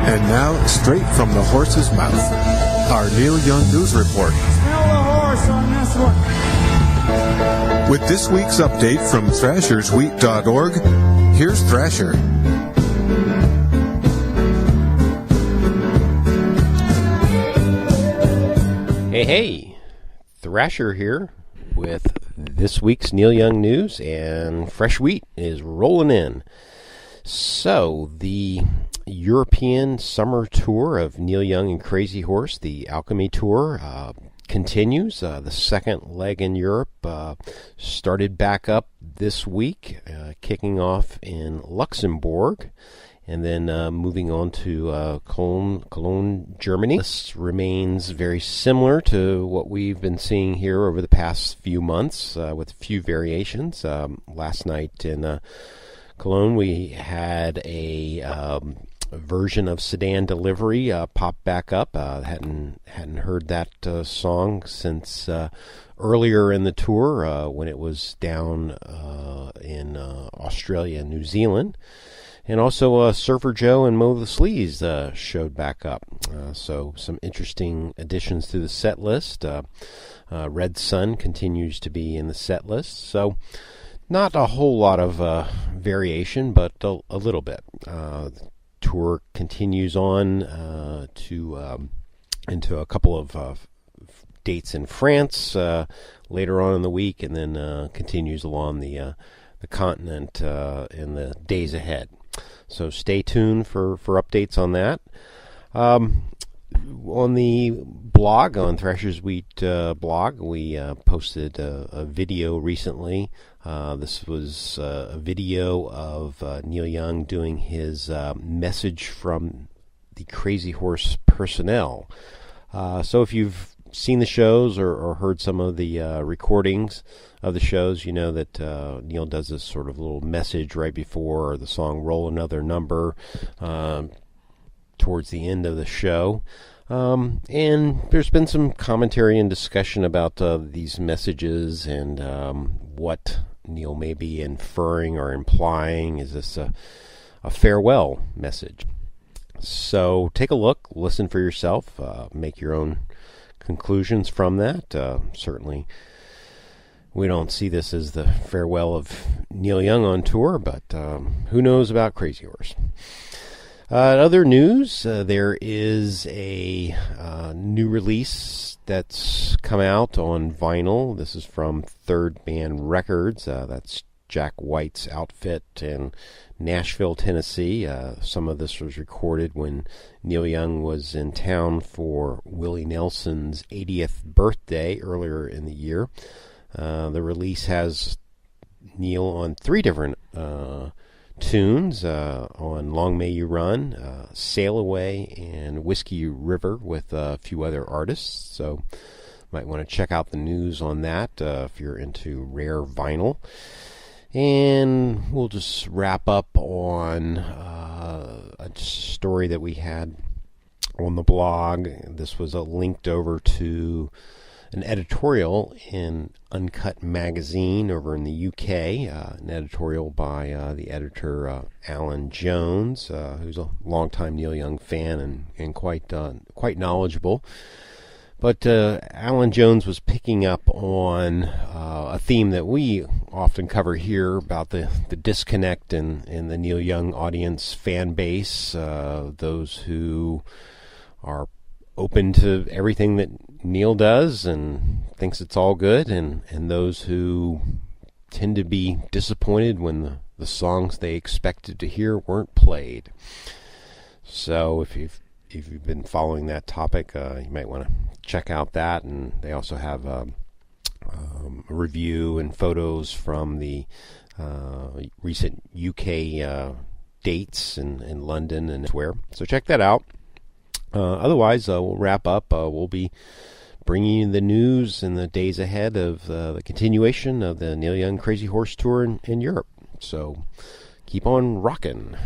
And now, straight from the horse's mouth, our Neil Young News Report. Smell the horse on this one. With this week's update from ThrashersWheat.org, here's Thrasher. Hey, Thrasher here with this week's Neil Young News, and fresh wheat is rolling in. So, the European summer tour of Neil Young and Crazy Horse, the Alchemy Tour, continues. The second leg in Europe started back up this week, kicking off in Luxembourg, and then moving on to Cologne, Germany. This remains very similar to what we've been seeing here over the past few months, with a few variations. Last night in Cologne, we had a version of Sedan Delivery pop back up. Hadn't heard that song since earlier in the tour when it was down in Australia and New Zealand. And also Surfer Joe and Mo the Sleaze showed back up. So some interesting additions to the set list. Red Sun continues to be in the set list. So not a whole lot of variation, but a little bit. The tour continues on into a couple of dates in France later on in the week, and then continues along the continent in the days ahead. So stay tuned for updates on that. On the blog, on Thrashers Wheat blog, we posted a video recently. This was a video of Neil Young doing his message from the Crazy Horse personnel. So if you've seen the shows or heard some of the recordings of the shows, you know that Neil does this sort of little message right before the song Roll Another Number towards the end of the show. And there's been some commentary and discussion about these messages and what Neil may be inferring or implying. Is this a farewell message? So take a look, listen for yourself, make your own conclusions from that. Certainly we don't see this as the farewell of Neil Young on tour, but who knows about Crazy Horse. Other news, there is a new release that's come out on vinyl. This is from Third Band Records. That's Jack White's outfit in Nashville, Tennessee. Some of this was recorded when Neil Young was in town for Willie Nelson's 80th birthday earlier in the year. The release has Neil on 3 different tunes, on Long May You Run, Sail Away, and Whiskey River, with a few other artists. So might want to check out the news on that if you're into rare vinyl. And we'll just wrap up on a story that we had on the blog. This was linked over to an editorial in Uncut Magazine over in the UK, an editorial by the editor Alan Jones, who's a longtime Neil Young fan and quite knowledgeable. But Alan Jones was picking up on a theme that we often cover here about the disconnect in the Neil Young audience fan base, those who are open to everything that Neil does and thinks it's all good, and those who tend to be disappointed when the songs they expected to hear weren't played. So if you've been following that topic, you might want to check out that. And they also have a review and photos from the recent UK dates in London and elsewhere. So check that out. Otherwise, we'll wrap up. We'll be bringing you the news in the days ahead of the continuation of the Neil Young Crazy Horse Tour in Europe. So keep on rocking.